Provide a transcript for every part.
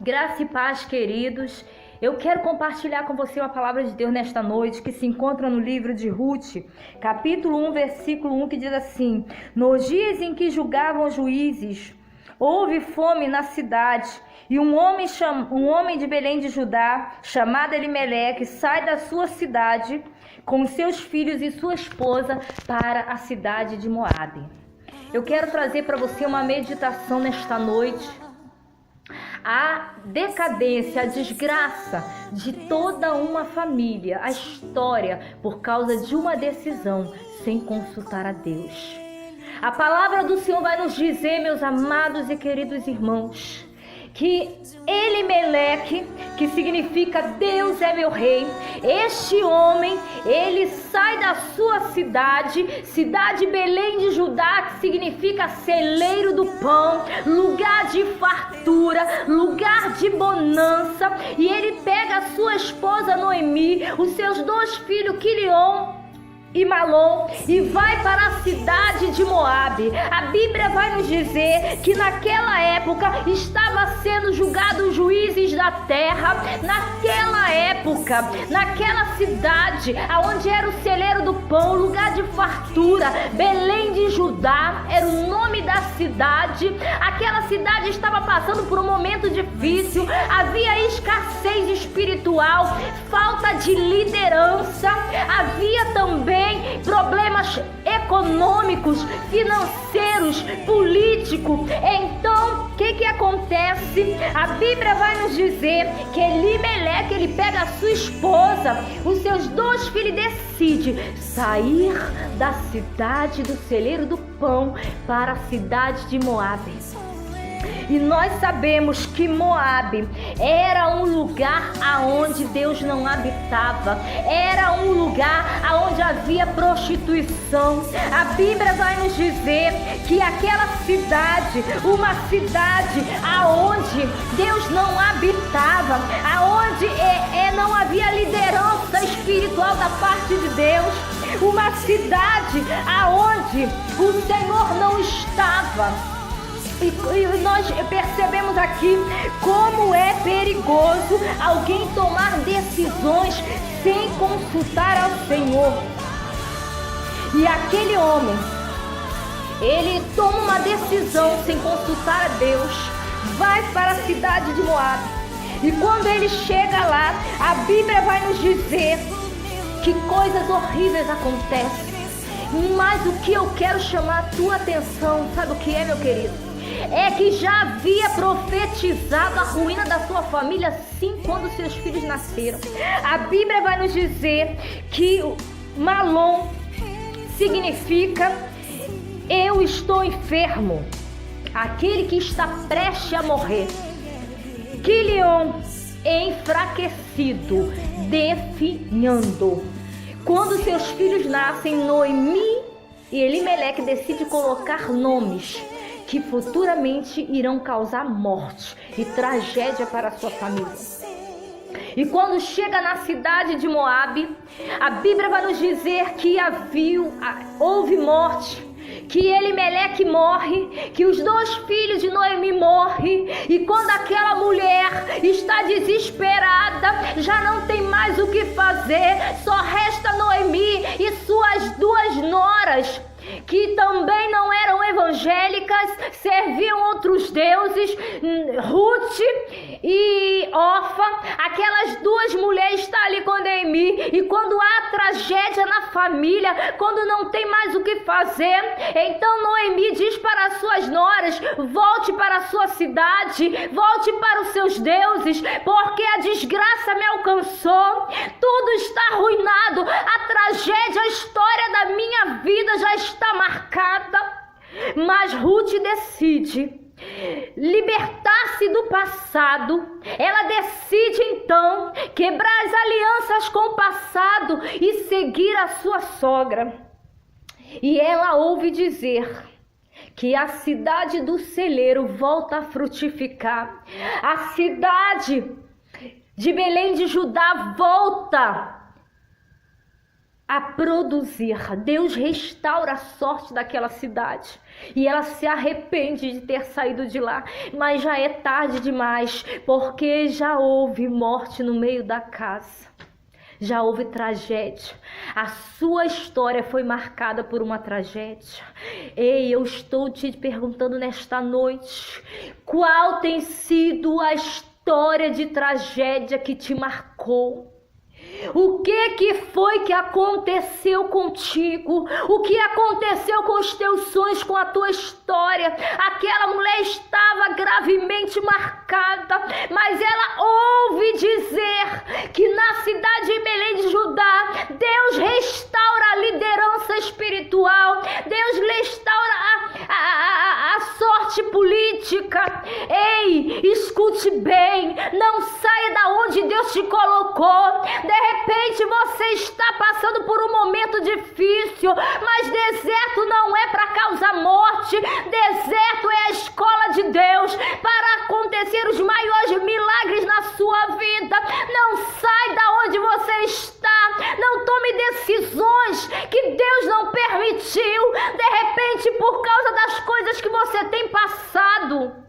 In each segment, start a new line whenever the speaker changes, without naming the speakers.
Graça e paz, queridos. Eu quero compartilhar com você uma palavra de Deus nesta noite que se encontra no livro de Ruth, capítulo 1, versículo 1, que diz assim: Nos dias em que julgavam os juízes, houve fome na cidade, e um homem de Belém de Judá, chamado Elimeleque, sai da sua cidade com seus filhos e sua esposa para a cidade de Moabe. Eu quero trazer para você uma meditação nesta noite. A decadência, a desgraça de toda uma família, a história por causa de uma decisão sem consultar a Deus. A palavra do Senhor vai nos dizer, meus amados e queridos irmãos, que Elimeleque, que significa Deus é meu rei, este homem, ele sai da sua cidade Belém de Judá, que significa celeiro do pão, lugar de fartura, lugar de bonança, e ele pega a sua esposa Noemi, os seus 2 filhos Quilion e Malom, e vai para a cidade de Moabe. A Bíblia vai nos dizer que naquela época estava sendo julgado os juízes da terra. Naquela época, naquela cidade, aonde era o celeiro do pão, lugar de fartura, Belém de Judá era o nome da cidade. Aquela cidade estava passando por um momento difícil, havia escassez espiritual, falta de liderança, havia também problemas econômicos, financeiros, políticos. Então, o que acontece? A Bíblia vai nos dizer que Elimeleque, ele pega a sua esposa, os seus 2 filhos, e decide sair da cidade do celeiro do pão para a cidade de Moabe. E nós sabemos que Moabe era um lugar aonde Deus não habitava, era um lugar aonde havia prostituição. A Bíblia vai nos dizer que aquela cidade, uma cidade aonde Deus não habitava, aonde não havia liderança espiritual da parte de Deus, uma cidade aonde o Senhor não estava. E nós percebemos aqui como é perigoso alguém tomar decisões sem consultar ao Senhor. E aquele homem, ele toma uma decisão sem consultar a Deus, vai para a cidade de Moabe. E quando ele chega lá, a Bíblia vai nos dizer que coisas horríveis acontecem. Mas o que eu quero chamar a tua atenção, sabe o que é, meu querido? É que já havia profetizado a ruína da sua família assim quando seus filhos nasceram. A Bíblia vai nos dizer que Malom significa eu estou enfermo, aquele que está prestes a morrer. Quilion, enfraquecido, definhando. Quando seus filhos nascem, Noemi e Elimeleque decidem colocar nomes que futuramente irão causar morte e tragédia para a sua família. E quando chega na cidade de Moabe, a Bíblia vai nos dizer que houve morte, que Elimeleque morre, que os 2 filhos de Noemi morrem, e quando aquela mulher está desesperada, já não tem mais o que fazer, só resta Noemi e suas 2 noras, que também não eram evangélicas, serviam outros deuses, Ruth e Orfa. Aquelas 2 mulheres estão ali com Noemi, e quando há tragédia na família, quando não tem mais o que fazer, então Noemi diz para as suas noras: volte para a sua cidade, volte para os seus deuses, porque a desgraça me alcançou, tudo está arruinado, a tragédia, a história da minha vida já está marcada. Mas Ruth decide libertar-se do passado. Ela decide então quebrar as alianças com o passado e seguir a sua sogra. E ela ouve dizer que a cidade do celeiro volta a frutificar. A cidade de Belém de Judá volta a produzir. Deus restaura a sorte daquela cidade. E ela se arrepende de ter saído de lá. Mas já é tarde demais, porque já houve morte no meio da casa. Já houve tragédia. A sua história foi marcada por uma tragédia. Ei, eu estou te perguntando nesta noite, qual tem sido a história de tragédia que te marcou? O que foi que aconteceu contigo? O que aconteceu com os teus sonhos, com a tua história? Aquela mulher estava gravemente marcada, mas ela ouve dizer que na cidade de Belém de Judá, Deus restaura a liderança espiritual, Deus restaura a sorte política. Ei, escute bem, não saia da onde Deus te colocou. De repente você está passando por um momento difícil, mas deserto não é para causar morte. Deserto é a escola de Deus para acontecer os maiores milagres na sua vida. Não sai da onde você está, não tome decisões que Deus não permitiu. De repente, por causa das coisas que você tem passado,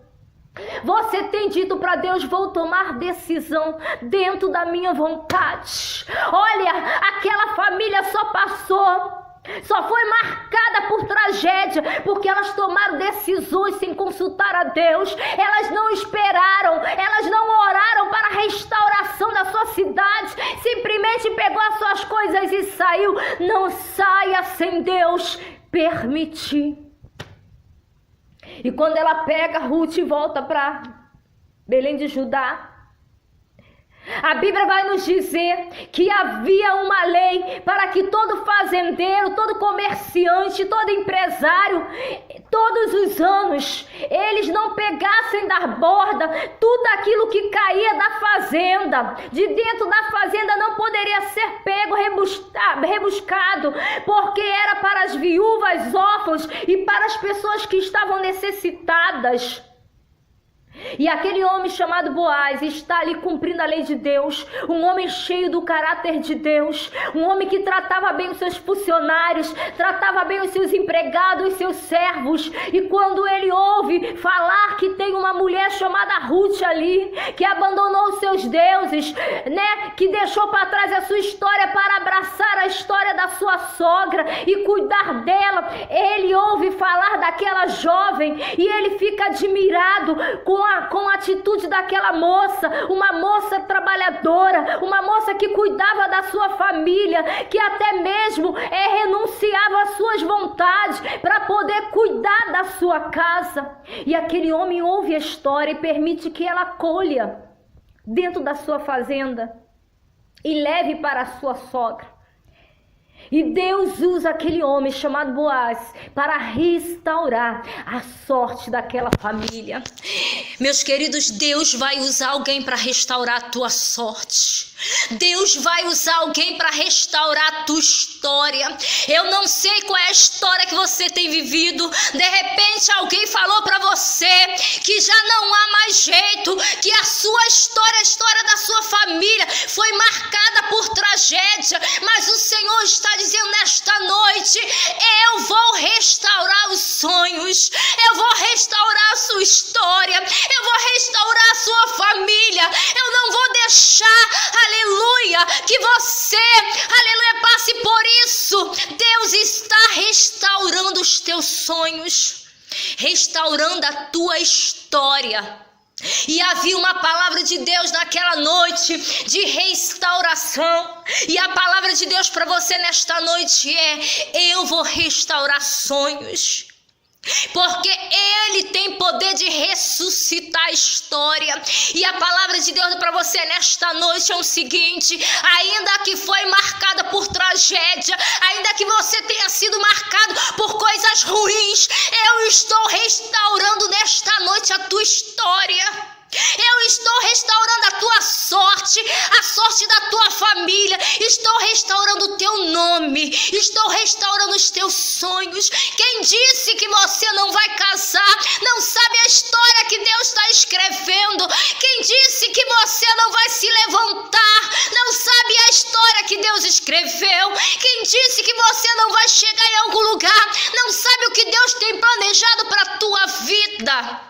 você tem dito para Deus: vou tomar decisão dentro da minha vontade. Olha, aquela família só foi marcada por tragédia, porque elas tomaram decisões sem consultar a Deus. Elas não esperaram, elas não oraram para a restauração da sua cidade. Simplesmente pegou as suas coisas e saiu. Não saia sem Deus permitir. E quando ela pega Ruth e volta para Belém de Judá, a Bíblia vai nos dizer que havia uma lei para que todo fazendeiro, todo comerciante, todo empresário, todos os anos, eles não pegassem da borda tudo aquilo que caía da fazenda. De dentro da fazenda não poderia ser pego, rebuscado, porque era para as viúvas, órfãos e para as pessoas que estavam necessitadas. E aquele homem chamado Boaz está ali cumprindo a lei de Deus, um homem cheio do caráter de Deus, um homem que tratava bem os seus funcionários, tratava bem os seus empregados, os seus servos. E quando ele ouve falar que tem uma mulher chamada Ruth ali, que abandonou os seus deuses, que deixou para trás a sua história para abraçar a história da sua sogra e cuidar dela, ele ouve falar daquela jovem e ele fica admirado com a atitude daquela moça, uma moça trabalhadora, uma moça que cuidava da sua família, que até mesmo renunciava às suas vontades para poder cuidar da sua casa. E aquele homem ouve a história e permite que ela colha dentro da sua fazenda e leve para a sua sogra. E Deus usa aquele homem chamado Boaz para restaurar a sorte daquela família. Meus queridos, Deus vai usar alguém para restaurar a tua sorte. Deus vai usar alguém para restaurar a tua história. Eu não sei qual é a história que você tem vivido. De repente alguém falou para você que já não há mais jeito, que a sua história, a história da sua família foi marcada por tragédia. Mas o Senhor está dizendo nesta noite: eu vou restaurar os sonhos, eu vou restaurar a sua história, eu vou restaurar a sua família. Eu não vou deixar, aleluia, que você, aleluia, passe por isso. Deus está restaurando os teus sonhos, restaurando a tua história. E havia uma palavra de Deus naquela noite de restauração. E a palavra de Deus para você nesta noite é: eu vou restaurar sonhos. Porque Ele tem poder de ressuscitar a história. E a palavra de Deus para você nesta noite é o seguinte: ainda que foi marcada por tragédia, ainda que você tenha sido marcado por coisas ruins, eu estou restaurando nesta noite a tua história. Eu estou restaurando a tua sorte, a sorte da tua família. Estou restaurando o teu nome, estou restaurando os teus sonhos. Quem disse que você não vai casar não sabe a história que Deus está escrevendo. Quem disse que você não vai se levantar não sabe a história que Deus escreveu. Quem
chegar em algum lugar, não sabe o que Deus tem planejado para a tua vida.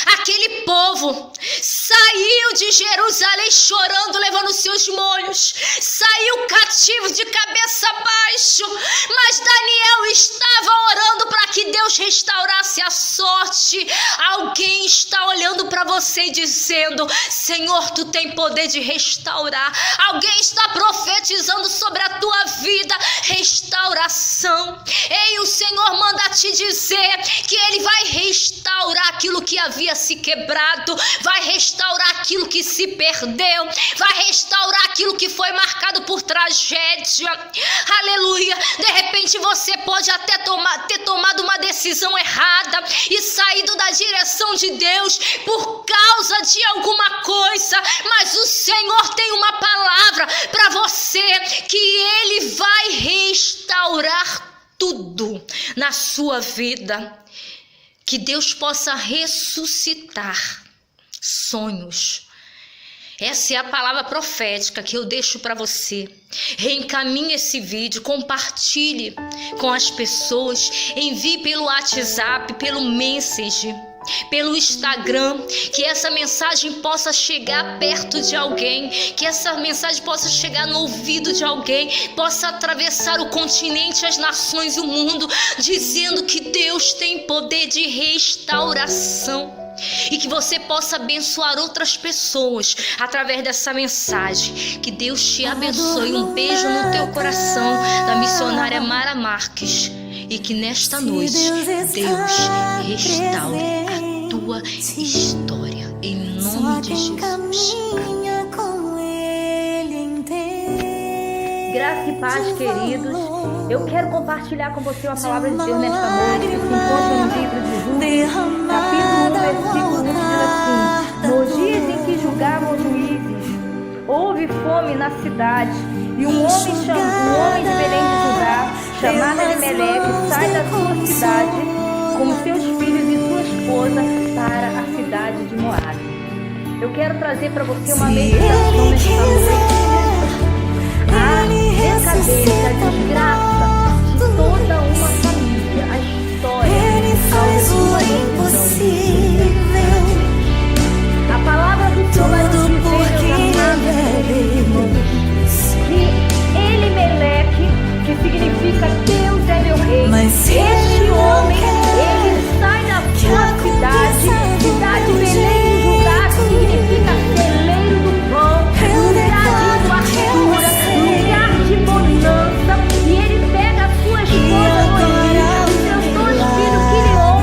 Aquele povo saiu de Jerusalém chorando, levando seus molhos, saiu cativo de cabeça abaixo, mas Daniel estava orando para que Deus restaurasse a sorte. Alguém está olhando para você e dizendo: Senhor, tu tem poder de restaurar. Alguém está profetizando sobre a tua vida restauração. Ei, o Senhor manda te dizer que Ele vai restaurar aquilo que havia se quebrado, vai restaurar aquilo que se perdeu, vai restaurar aquilo que foi marcado por tragédia. Aleluia. De repente você pode até ter tomado uma decisão errada e saído da direção de Deus por causa de alguma coisa, mas o Senhor tem uma palavra para você, que Ele vai restaurar tudo na sua vida. Que Deus possa ressuscitar sonhos. Essa é a palavra profética que eu deixo para você. Reencaminhe esse vídeo, compartilhe com as pessoas, envie pelo WhatsApp, pelo Messenger, pelo Instagram, que essa mensagem possa chegar perto de alguém, que essa mensagem possa chegar no ouvido de alguém, possa atravessar o continente, as nações e o mundo, dizendo que Deus tem poder de restauração. E que você possa abençoar outras pessoas através dessa mensagem. Que Deus te abençoe. Um beijo no teu coração, da missionária Mara Marques. E que nesta noite Deus restaure a tua história, em nome de Jesus.
Graça e paz, queridos. Eu quero compartilhar com você uma palavra de Deus nesta noite, que se encontra no livro de Ruth, capítulo 1, versículo 1, que diz assim: Nos dias em que julgavam os juízes, houve fome na cidade, e um homem de Belém de Judá, chamado Elimeleque, sai da sua cidade com seus filhos e sua esposa para a cidade de Moabe. Eu quero trazer para você uma meditação nesta noite. A decadência, a desgraça de toda uma família, a história.
Ele faz o impossível.
A palavra do Senhor vai nos dizer, que Elimeleque, que significa Deus é meu rei, este homem, ele sai da sua cidade Belém de Judá, que significa celeiro do pão, lugar de fartura, lugar de bonança, e ele pega a sua esposa Noemi, os seus dois filhos Quilion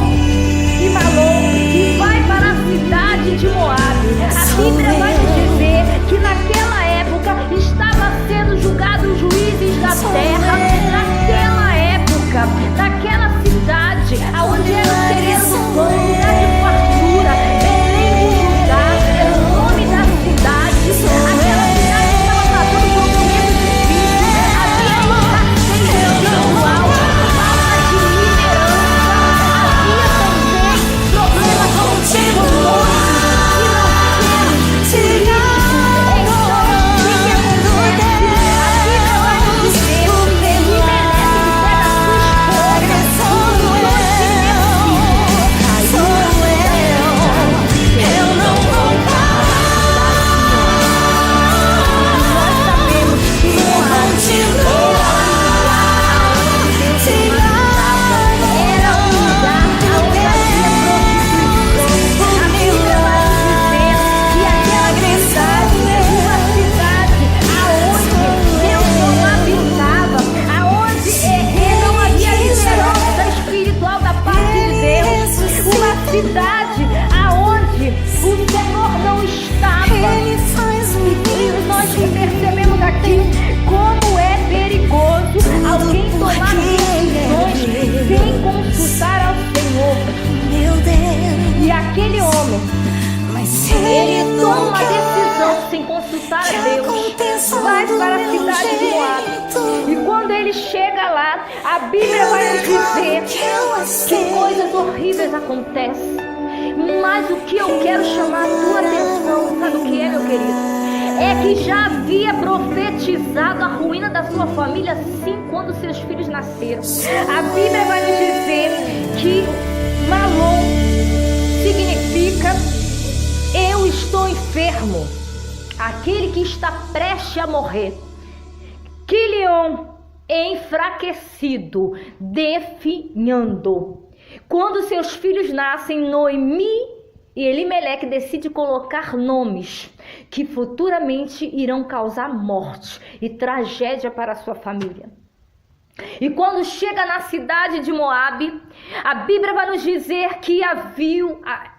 e Malom, e vai para a cidade de Moabe. A Bíblia vai nos dizer que naquela época estava sendo julgado os juízes da terra. Naquela época, naquela cidade, aonde era o celeiro do pão, lugar de fartura, Belém de Judá, era o nome da cidade. Aquela cidade estava passando por um momento difícil, havia escassez espiritual, falta de liderança, havia também problemas com o terror cidade aonde o Senhor não estava. E nós percebemos aqui como é perigoso alguém tomar decisões sem consultar ao Senhor. E aquele homem, ele toma uma decisão sem consultar a Deus, vai para a cidade de Moabe. E quando ele chega lá, a Bíblia vai nos dizer que coisas horríveis acontecem. Mas o que eu quero chamar a tua atenção, sabe o que é, meu querido? É que já havia profetizado a ruína da sua família 5 anos quando seus filhos nasceram. A Bíblia vai nos dizer que Malom significa eu estou enfermo, aquele que está prestes a morrer. Quilion, enfraquecido, definhando. Quando seus filhos nascem, Noemi e Elimeleque decidem colocar nomes que futuramente irão causar morte e tragédia para a sua família. E quando chega na cidade de Moabe, a Bíblia vai nos dizer que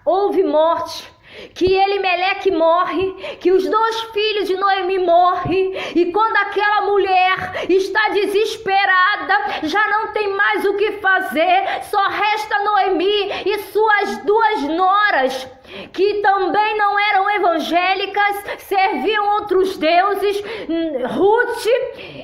houve morte, que Elimeleque morre, que os 2 filhos de Noemi morrem, e quando aquela mulher está desesperada, já não tem mais o que fazer, só resta Noemi e suas 2 noras, que também não eram evangélicas, serviam outros deuses, Ruth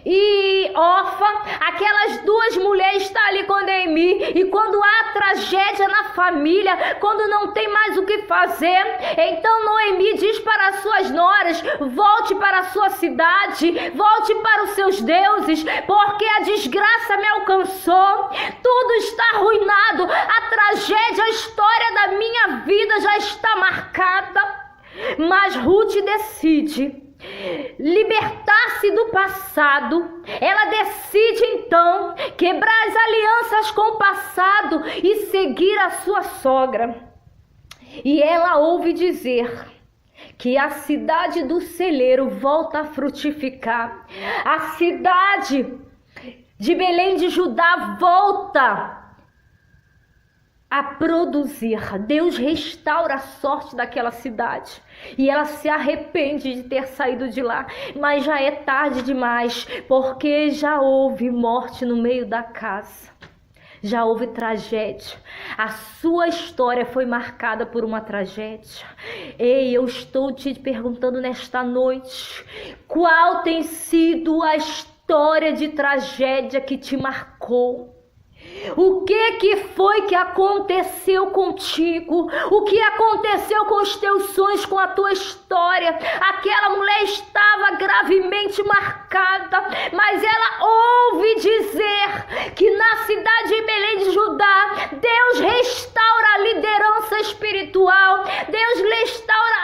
e Orfa. Aquelas 2 mulheres estão ali com Noemi, e quando há tragédia na família, quando não tem mais o que fazer, então Noemi diz para as suas noras: volte para a sua cidade, volte para os seus deuses, porque a desgraça me alcançou, tudo está arruinado, a tragédia, a história da minha vida já está marcada. Mas Ruth decide libertar-se do passado. Ela decide então quebrar as alianças com o passado e seguir a sua sogra. E ela ouve dizer que a cidade do celeiro volta a frutificar. A cidade de Belém de Judá volta a produzir. Deus restaura a sorte daquela cidade. E ela se arrepende de ter saído de lá. Mas já é tarde demais, porque já houve morte no meio da casa. Já houve tragédia. A sua história foi marcada por uma tragédia. Ei, eu estou te perguntando nesta noite: qual tem sido a história de tragédia que te marcou? O que foi que aconteceu contigo? O que aconteceu com os teus sonhos, com a tua história? Aquela mulher estava gravemente marcada, mas ela ouve dizer que na cidade de Belém de Judá, Deus restaura a liderança espiritual, Deus restaura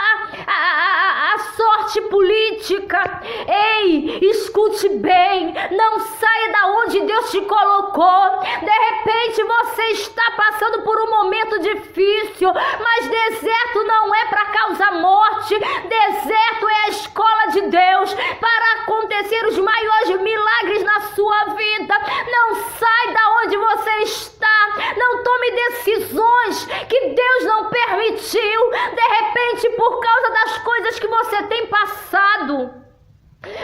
a sorte política. Ei, escute bem, não saia da onde Deus te colocou. De repente você está passando por um momento difícil, mas deserto não é para causar morte. Deserto é a escola de Deus para acontecer os maiores milagres na sua vida. Não sai da onde você está, não tome decisões que Deus não permitiu. De repente, por causa das coisas que você tem passado,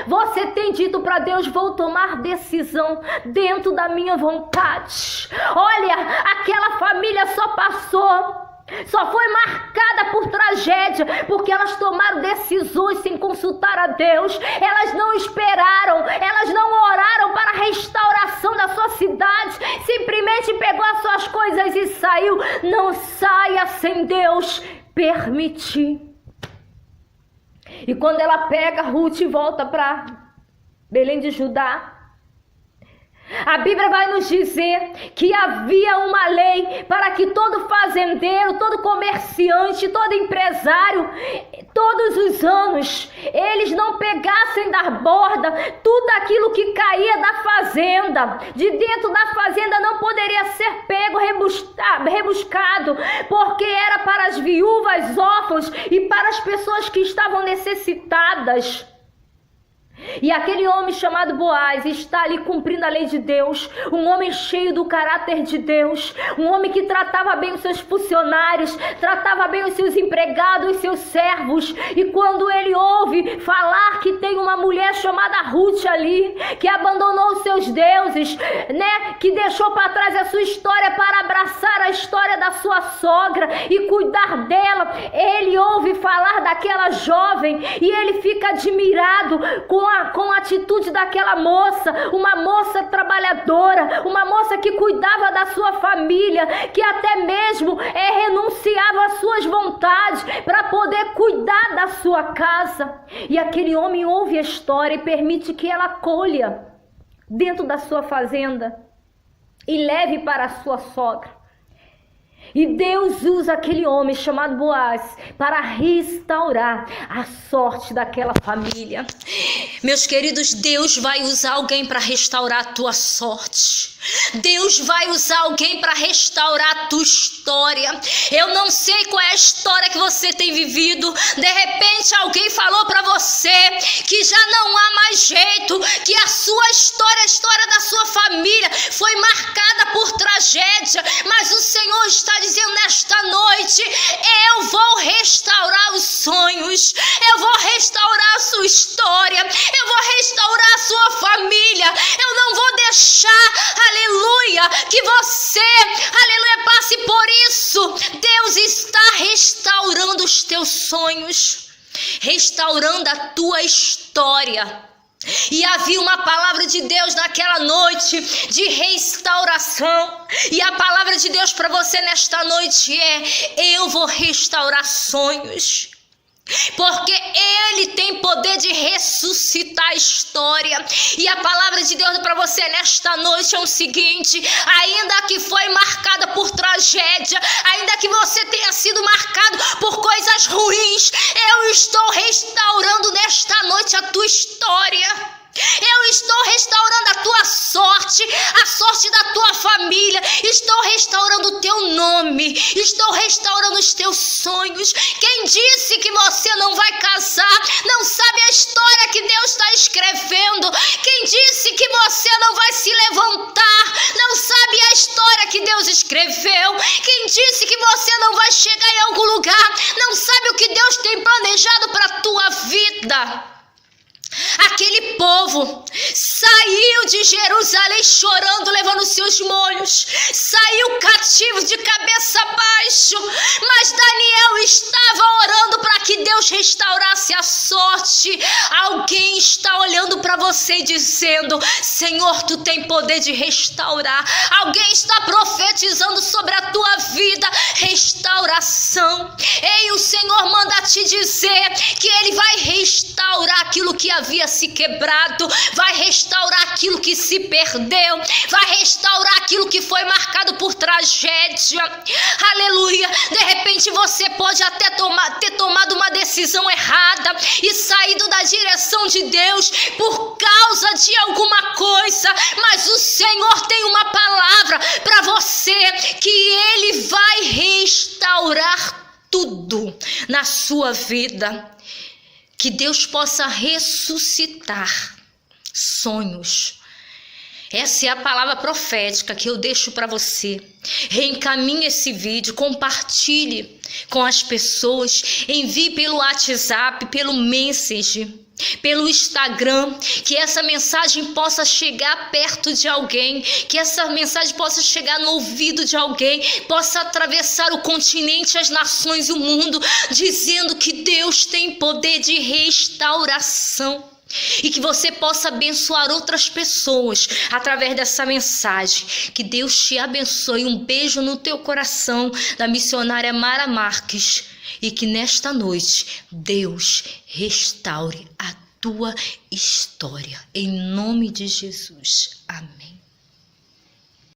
você tem dito para Deus: vou tomar decisão dentro da minha vontade. Olha, aquela família só foi marcada por tragédia, porque elas tomaram decisões sem consultar a Deus. Elas não esperaram, elas não oraram para a restauração da sua cidade. Simplesmente pegou as suas coisas e saiu. Não saia sem Deus permitir. E quando ela pega Ruth e volta para Belém de Judá, a Bíblia vai nos dizer que havia uma lei para que todo fazendeiro, todo comerciante, todo empresário, todos os anos, eles não pegassem da borda tudo aquilo que caía da fazenda. De dentro da fazenda não poderia ser pego, rebuscado, porque era para as viúvas, órfãos e para as pessoas que estavam necessitadas. E aquele homem chamado Boaz está ali cumprindo a lei de Deus, um homem cheio do caráter de Deus, um homem que tratava bem os seus funcionários, tratava bem os seus empregados, os seus servos. E quando ele ouve falar que tem uma mulher chamada Ruth ali, que abandonou os seus deuses, que deixou para trás a sua história para abraçar a história da sua sogra e cuidar dela, ele ouve falar daquela jovem e ele fica admirado com a atitude daquela moça, uma moça trabalhadora, uma moça que cuidava da sua família, que até mesmo renunciava às suas vontades para poder cuidar da sua casa. E aquele homem ouve a história e permite que ela colha dentro da sua fazenda e leve para a sua sogra. E Deus usa aquele homem chamado Boaz para restaurar a sorte daquela família.
Meus queridos, Deus vai usar alguém para restaurar a tua sorte. Deus vai usar alguém para restaurar a tua história. Eu não sei qual é a história que você tem vivido. De repente alguém falou para você que já não há mais jeito, que a sua história, a história da sua família foi marcada por tragédia. Mas o Senhor está dizendo nesta noite: eu vou restaurar os sonhos, eu vou restaurar a sua história, eu vou restaurar a sua família. Eu não vou deixar, aleluia, que você, aleluia, passe por isso. Deus está restaurando os teus sonhos, restaurando a tua história. E havia uma palavra de Deus naquela noite de restauração. E a palavra de Deus para você nesta noite é: eu vou restaurar sonhos. Porque Ele tem poder de ressuscitar a história. E a palavra de Deus para você nesta noite é o seguinte: ainda que foi marcada por tragédia, ainda que você tenha sido marcado por coisas ruins, eu estou restaurando nesta noite a tua história. Eu estou restaurando a tua sorte, a sorte da tua família. Estou restaurando o teu nome. Estou restaurando os teus sonhos. Quem disse que você não vai casar não sabe a história que Deus está escrevendo. Quem disse que você não vai se levantar não sabe a história que Deus escreveu. Quem disse que você não vai chegar em algum lugar não sabe o que Deus tem planejado para a tua vida. Aquele povo saiu de Jerusalém chorando, levando seus molhos, saiu cativo de cabeça baixo, mas Daniel estava orando para que Deus restaurasse a sorte. Alguém está olhando para você e dizendo: Senhor, tu tem poder de restaurar. Alguém está profetizando sobre a tua vida restauração. Ei, o Senhor manda te dizer que Ele vai restaurar aquilo que havia se quebrado, vai restaurar aquilo que se perdeu, vai restaurar aquilo que foi marcado por tragédia. Aleluia. De repente você pode até ter tomado uma decisão errada e saído da direção de Deus por causa de alguma coisa, mas o Senhor tem uma palavra para você, que Ele vai restaurar tudo na sua vida. Que Deus possa ressuscitar sonhos. Essa é a palavra profética que eu deixo para você. Reencaminhe esse vídeo, compartilhe com as pessoas, envie pelo WhatsApp, pelo Messenger, pelo Instagram, que essa mensagem possa chegar perto de alguém, que essa mensagem possa chegar no ouvido de alguém, possa atravessar o continente, as nações e o mundo, dizendo que Deus tem poder de restauração. E que você possa abençoar outras pessoas através dessa mensagem. Que Deus te abençoe. Um beijo no teu coração, da missionária Mara Marques. E que nesta noite Deus restaure a tua história. Em nome de Jesus. Amém.